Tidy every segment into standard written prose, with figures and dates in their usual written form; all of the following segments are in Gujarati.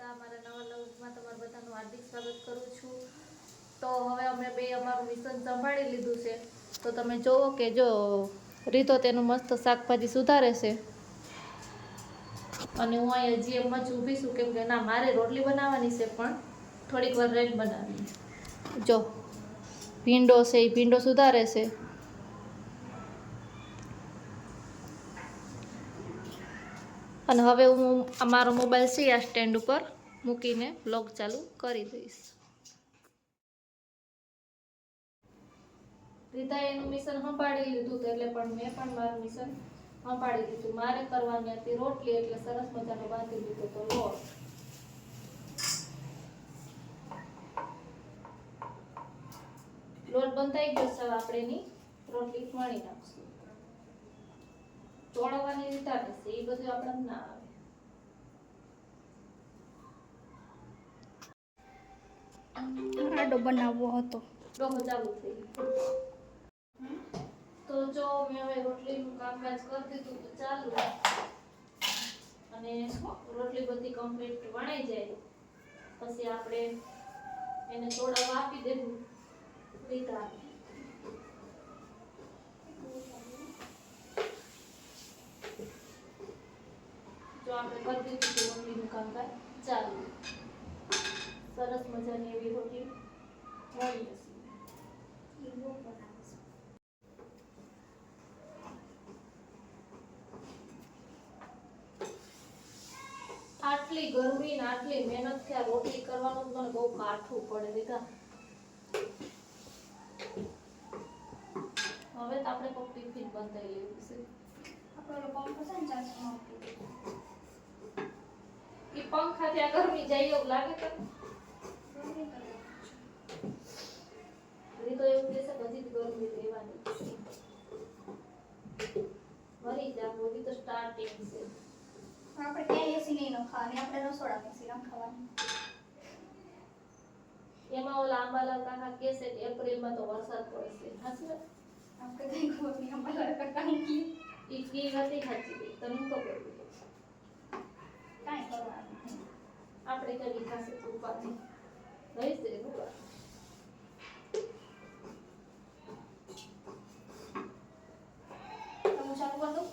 બધા અમારા નવા વ્લોગમાં તમારું બધાનું હાર્દિક સ્વાગત કરું છું. તો હવે અમે બે અમારું મિશન સંભાળી લીધું છે. તો તમે જોવો કે જો રીતો તેનું મસ્ત શાકભાજી સુધારે છે અને હું અહીંયા હજી એમ જ ઊભી છું કેમ કે ના મારે રોટલી બનાવવાની છે પણ થોડીક વાર રેડ બનાવી. જો ભીંડો છે એ ભીંડો સુધારે છે. અને હવે હું અમારો મોબાઈલ છે આ સ્ટેન્ડ ઉપર મૂકીને બ્લોગ ચાલુ કરી દઈશ. રીતા એનું મિશન સંભાળી લીધું એટલે પણ મેં પણ મારું મિશન સંભાળી લીધું. મારે કરવાની હતી રોટલી એટલે સરસ મજાનો બાંધી લીધો તો લોટ. લોટ બંધાઈ ગયો છે. આપણે એની રોટલી વણી નાખશું. ચોળવાની રીત આવે છે એ બધું આપણે ના આવે. આડો બનાવવો હતો. ડોહો ચાલુ થઈ ગયો. તો જો મેં હવે રોટલીનું કામકાજ કરી દીધું તો ચાલુ. અને રોટલી બધી કમ્પ્લીટ વણાઈ જાય પછી આપણે એને થોડા આપી દેવું રીતા. જો આપણે કરી દીધું રોટલીનું કામકાજ ચાલુ. સરસ મજાની એવી રોટલી મળી જશે. આટલી ગરમી ને આટલી મહેનત થી આ રોટલી કરવાનું મને બહુ કાઠું પડે દીધા. હવે તો આપણે કોઈ ટિફિન બંધાઈ લેવું છે. આપણો પંપ છે ને ચાર્જમાં ઈ પંખા ત્યાં ગરમી જાય એવું લાગે કે તો એવું કહેશે બધી ગરમી રહેવાની મરી જા મોદી તો સ્ટાર્ટિંગ છે. આપણે ક્યાંય એસી નહીં નખાવાની, આપણે રસોડામાં એસી નખાવાની. એમાં ઓલા આંબાલાલ કાકા કહે છે કે એપ્રિલમાં તો વરસાદ પડશે. સાચી વાત? આપણે કઈ ખબર નહીં આંબાલાલ કાકા કી ઈ કી નથી સાચી ગઈ તને ખબર પડી. કાંઈ કરવાનું આપણે કઈ ખાસે ઉપાથી રહી છે બરાબર. તમે ચાલુ કરી દો.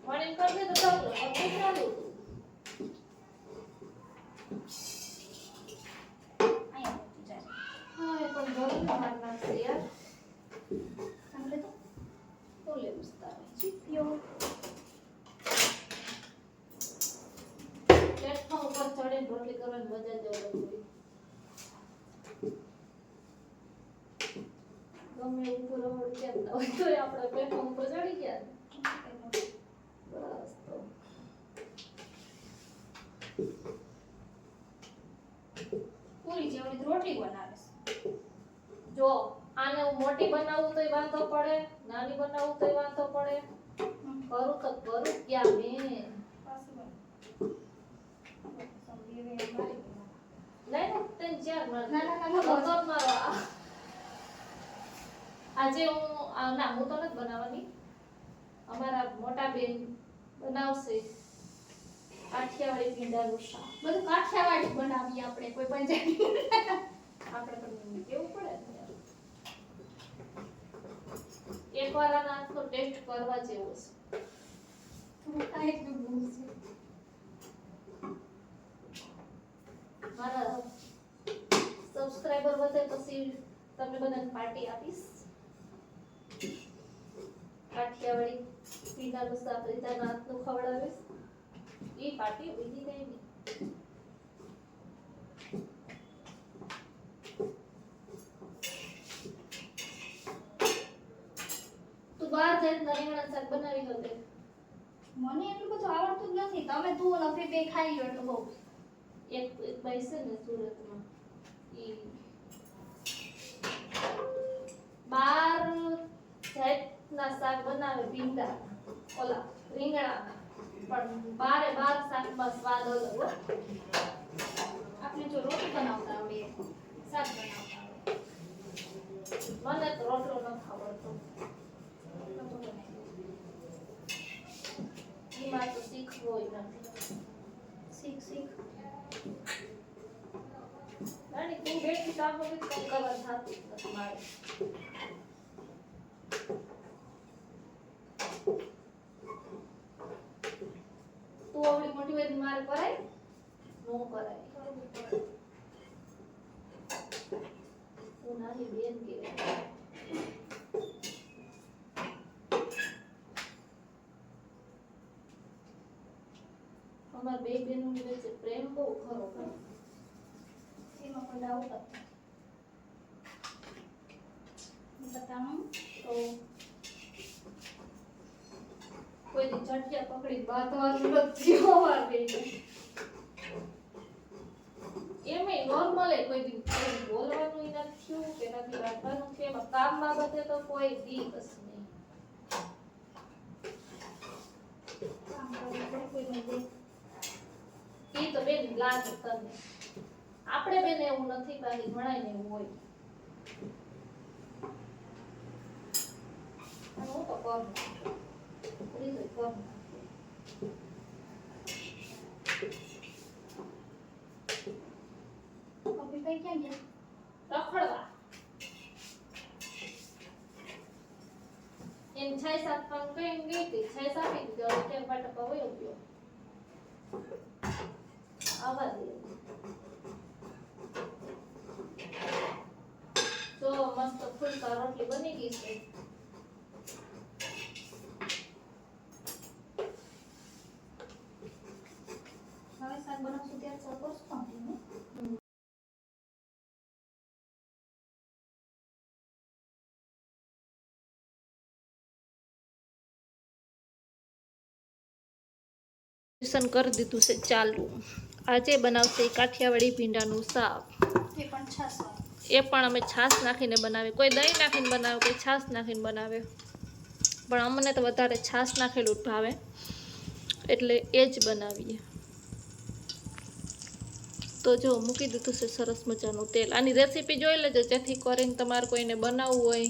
વણી કરી દે તો ચાલુ હવે ચાલુ. અહીંયા જાય. હા એ પણ ગરમી માર નાખશે યાર. સાંભળે તો તો લેવું છે તારે ચીપિયો પ્લેટફોર્મ ઉપર ચડીને રોટલી કરવાની મજા જ અલગ હોય. ગમે એવું પૂરવડ કેમ ના હોય તોય આપણે પ્લેટફોર્મ ઉપર ચડી ગયા. બસ તો પૂરી જેવડી રોટલી બનાવે છે. જો આને હું મોટી બનાવું તોય વાંધો પડે, નાની બનાવું તોય વાંધો પડે. કરું તો કરું ક્યાં મેં લઈને તને ચાર માર ના મારો આજે હું ના હું તો નથી બનાવવાની. અમારા મોટા બેન બનાવશે કાઠિયાવાડી ભીંડાનું શાક. બધું કાઠિયાવાડી બનાવીએ આપણે, કોઈ પંજાબી આપણે પણ કેવું પડે ને યાર. એકવાર આના હાથનો ટેસ્ટ કરવા જેવો છે. આ એકદમ બહુ છે. મારા સબસ્ક્રાઇબર વધે પછી તમને બધાને પાર્ટી આપીશ. કાઠિયાવાડી ભીંડાનું શાક રીતાના હાથનું ખવડાવીશ. એ પાર્ટી બીજી કઈ નહીં. તું બહાર જઈને રીંગણા શાક બનાવી લો તે. મને એટલું બધું આવડતું જ નથી. તમે તું અને ફી બે ખાઈ લો એટલે બહુ. એક ભાઈ છે ને સુરતમાં ઈ બાર જાતના શાક બનાવે ભીંડા ઓલા રીંગણાના પણ બારે બાર શાકમાં સ્વાદ અલગ હો. આપણે જો રોટી બનાવતા આવડે, શાક બનાવતા આવડે. મને તો રોટલો ન આવડતો. એ માં તો શીખવું નથી. શીખ રાણી તું બેઠી કામ કરી તો કવર થાતું જ નથી મારે. તું આવડી મોટી વેદ મારે કરાય નો કરાય. તું નાની બેન કહેવાય. અમાર બે બહેનોની વચ્ચે પ્રેમ બહુ ખરો ભાઈ. એમાં કોઈ ડાઉટ નથી બતાવું તો કોઈ દી ચટિયા પકડી બાંધવાનું નથી અમાર બેને. એમેય નોર્મલ કોઈ દી કોઈ બોલવાનું નથી થયું કે નથી રાખવાનું થયું. એમાં કામ બાબતે તો કોઈ દિવસ નહીં. કામ કરે કોઈ નહીં ઈ તો બેન લાગે તને. આપણે બેન એવું નથી બાકી ઘણાય ને એવું હોય. અને હું તો કર નાખું. રીતો કર નાખું. કપી ભાઈ ક્યાં ગયા રખડવા. એમ છાય સાત પણ કઈ ગઈ હતી. છાય સાપી દીધી. હવે ક્યાંક બાટપા વયો ગયો. આવા દે. તો મસ્ત ફૂલકા રોટલી બની ગઈ છે. હવે શાક બનાવશું ત્યારે સર કરશું ને ટ્યુશન કરી દીધું છે ચાલુ. આજે બનાવશે કાઠિયાવાડી ભીંડાનું શાક. એ પણ છાસ એ પણ અમે છાશ નાખીને બનાવે. કોઈ દહીં નાખીને બનાવે, કોઈ છાશ નાખીને બનાવે. પણ અમને તો વધારે છાશ નાખેલું જ ભાવે એટલે એ જ બનાવીએ. તો જો મૂકી દીધું છે સરસ મજાનું તેલ. આની રેસીપી જોઈ લેજો જેથી કરીને તમારે કોઈને બનાવવું હોય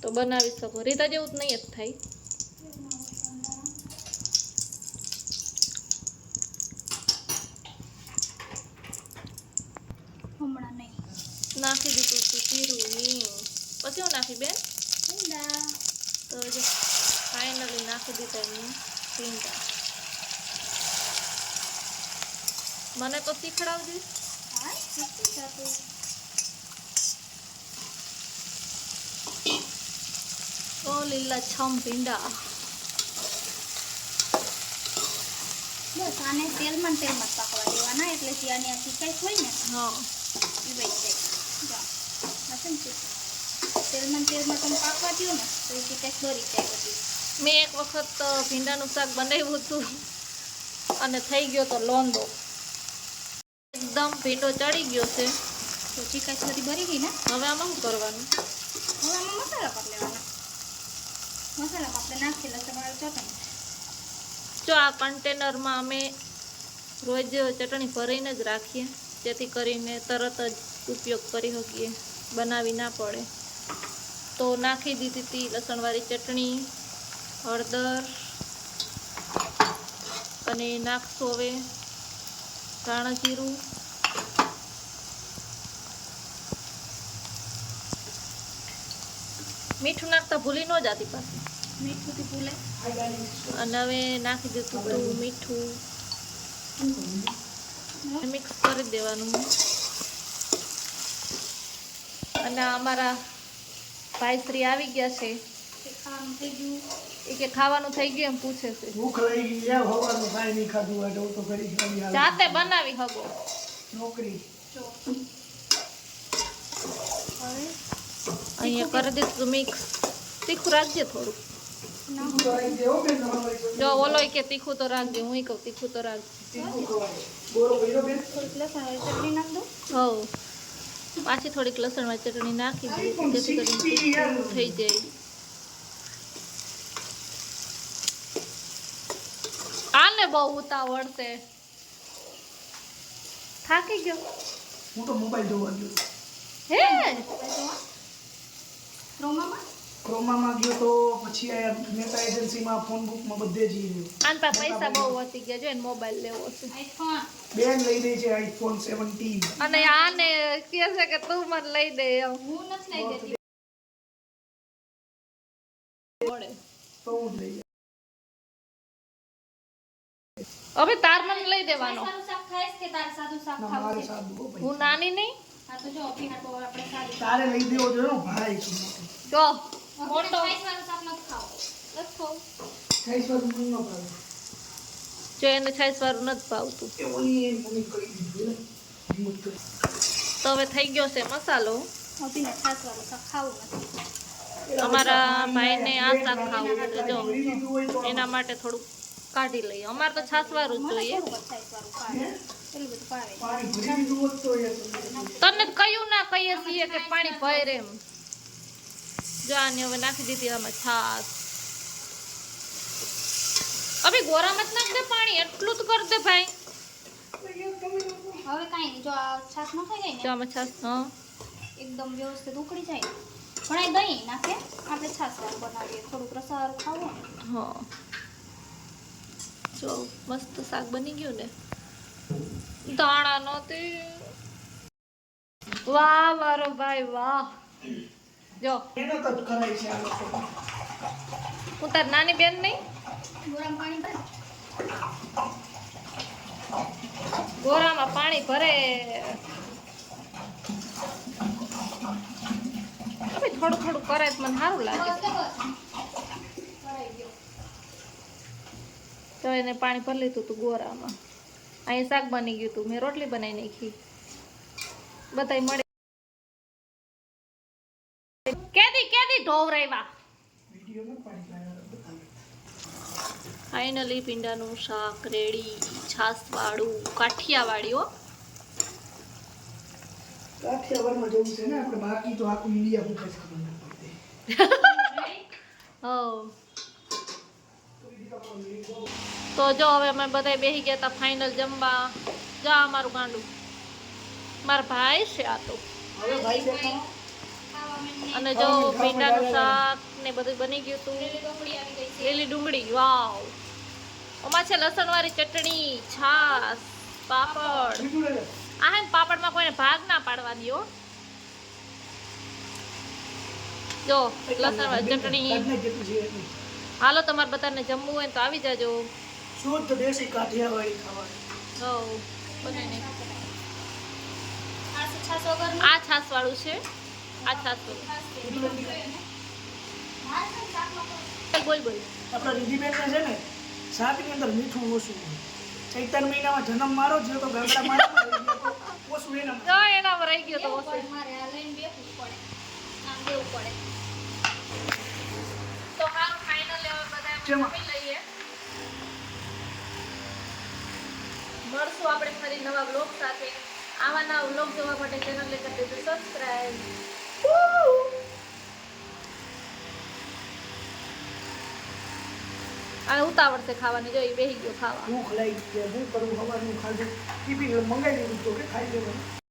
તો બનાવી શકો. રીતા જેવું જ નહીં જ થાય. હમણાં નહીં નાખી દીધું હતું જીરું હિંગ. પછી હું નાખી બેન ભીંડા તો જો ફાઇનલી નાખી દીધા એમ ભીંડા. મને તો શીખડાવજે. હા શીખી જતું તો લીલા છમ ભીંડા. બસ આને તેલમાં જ પાકવા દેવાના એટલે જે આની આ શીકાય હોય ને હા એ વહી જાય જા હશે ને તેલમાં તમે પાકવા દો ને તો એ શીકાય દોરી જાય બધી. મેં એક વખત ભીંડાનું શાક બનાવ્યું હતું અને થઈ ગયો તો લોંદો. એકદમ ભીંડો ચડી ગયો છે. તો શીકાય બધી ભરી ગઈ ને હવે આમાં શું કરવાનું? હવે આમાં મસાલા કરી લેવાના. મસાલામાં આપણે નાખી લસણ ચટણી. જો આ કન્ટેનરમાં અમે રોજ ચટણી ભરીને જ રાખીએ જેથી કરીને તરત જ ઉપયોગ કરી શકીએ, બનાવી ના પડે. તો નાખી દીધી હતી લસણવાળી ચટણી, હળદર અને નાખશું હવે ધાણા જીરું. મીઠું નાખતા ભૂલી ન જતી પાછી. મીઠુંથી ભૂલે અને હવે નાખી દીધું હતું મીઠું. મિક્સ કરી દેવાનું. અને અમારા ભાઈશ્રી આવી ગયા છે. ખાવાનું થઈ ગયું એ કે ખાવાનું થઈ ગયું એમ પૂછે છે. ભૂખ લાગી ગઈ યાર, સવારનું કાંઈ નહીં ખાધું હોય તો હું તો કરી ખાલી આવે. જાતે બનાવી હગો. નોકરી જો હવે અહીંયા કરી દીધું મિક્સ. તીખું રાખજે થોડું. તીખું તો આવી જાય હો બેન, તમારે કોઈ જો ઓલો કે તીખું તો રાખજે, હું કહું તીખું તો રાખજે. તીખું ખવાય. બોલો ભઈરો બેન. થોડીક લસણવાળી ચટણી નાખ દો. હવ પાછી થોડીક લસણવાળી ચટણી નાખી દઈએ iPhone જેથી કરીને 60 તીખું થઈ જાય. આને બહુ ઉતાવળ છે. થાકી ગયો હું તો મોબાઈલ જોવા ગયો. હે રોમામાં ક્રોમામાં ગયો તો પછી આ નેતા એજન્સીમાં ફોન બુકમાં બધે જઈ રહ્યો. આન પા પૈસા બહુ વધી ગયા જો એને મોબાઈલ લેવો છે આઈફોન બેન લઈ દે છે આઈફોન 17. અને આને કહે છે કે તું મને લઈ દે એમ હું નથી લઈ દેતી. મળે તો હું જ લઈ જાય. હવે તાર મને લઈ દેવાનો સારું શાક ખાઈશ કે તારે સાદું શાક ના, ખાવું મારે છે? સાદું હો ભાઈ. હું નાની નહીં હા તો જો અભી હાટો આપણે સાદું તારે લઈ દેવો જોઈએ ને ભાઈ છું મોટો. જો મોટો મોટો ખાઈશવાળું શાક નથી ખાવું. લખો ખાઈશ વાળું મને ન ભાવે. જો એને છાશ વાળું નથી ભાવતું એ ઓલી એ મને કરી દીધું ને. હિંમત કરી. તો હવે થઈ ગયો છે મસાલો અભીને છાશવાળું શાક ખાવું નથી. અમારા ભાઈને આ શાક ખાવું છે જો ભરી દીધું હોય તો એના માટે થોડું કાઢી લઈએ અમારે તો છાશ વાળું જ મને જોઈએ થોડું છાશવાળું ભાવે. એટલું બધું ભાવે. પાણી ભરી દીધું હોત તો એ તને કયું ના કહીએ છીએ કે પાણી ભરે એમ જો આને હવે નાખી દીધી આમાં છાશ હવે ગોરામાં જ નાખ દે પાણી એટલું જ કર દે ભાઈ હવે કાંઈ નહીં. જો આ છાશ નખાઈ જાય જો આમાં છાશ હા ને એકદમ વ્યવસ્થિત ઉકળી જાય ને પણ એ દહીં નાખે આપણે છાશવાળું બનાવીએ. થોડુંક રસાવાળું ખાવું હોય ને. હા જો મસ્ત શાક બની ગયું ને દાણા નહોતી વાહ મારો ભાઈ વાહ જો એનો તો કરાય છે આ લોકો. હું તાર નાની બેન નહીં ગરમ પાણી ભરે. ગોરામાં પાણી ભરે હવે થોડું થોડું કરે તો મને સારું લાગે બસ કે બસ. ભરાઈ ગયો. તો એને પાણી ભરી લીધું હતું ગોરામાં અહીં શાક બની ગયું હતું મેં રોટલી બનાવી નાખી બધાય મળે કેદી ઢોવરાવ્યા વિડીયોમાં પાણી લાવ્યા બતાવે. ફાઇનલી પીંડાનું શાક રેડી છાશવાળું કાઠિયાવાડી હો કાઠિયાવાડમાં જવું છે ને આપણે બાકી તો આખું ઇન્ડિયા ભૂખે છે ખબર ના પડતી. હો તો જો હવે અમે બધા બેસી ગયા હતા ફાઇનલ જમવા જા અમારું ગાંડું મારા ભાઈ છે આ તો હવે ભાઈ દેખો ખાવા માંડીને અને જો ભીંડાનું શાક ને બધું બની ગયું હતું લીલી ડુંગળી આવી ગઈ છે. લીલી ડુંગળી વાવ ઓમાં છે લસણવાળી ચટણી છાશ પાપડ બીજું લે. આ હે ને પાપડમાં કોઈને ભાગ ના પાડવાની હો જો લસણવાળી ચટણી કાઢને જેટલું છે એટલું. હાલો તમારે બધાને જમવું હોય ને તો આવી જાજો શુદ્ધ દેશી કાઠિયાવાડી ખાવાનું. હો બનાવીને આ છે છાશ વગરનું. આ છાશ વાળું છે આ છાશ વાળું છાશ છે. મીઠું જોઈએ ને. મારે છે ને શાકમાં કોઈ બોલ બોલ આપણા રીધિબેનને છે ને શાકની અંદર મીઠું ઓછું હોય. ચૈતર મહિનામાં જન્મ મારો જ તો ગામડા મારો ઓછું એના જો એના પર રહી ગયો તો એવું પડે મારે. આ લઈને બેસવું પડે. આમ દેવું પડે. તો હારું ફાઇનલ હવે બધા જેમાં? જમી લઈએ મળશું આપણે ફરી નવા બ્લોગ સાથે આવા નવા બ્લોગ જોવા માટે ચેનલને કરી દેજો સબસ્ક્રાઇબ અને ઉતાવળ છે ખાવાની જો એ બેસી ગયો ખાવા ભૂખ લાગી છે શું કરવું સવારનું ખાધું ટિફિન મંગાવી લીધું તો કે ખાઈ લેવાનું.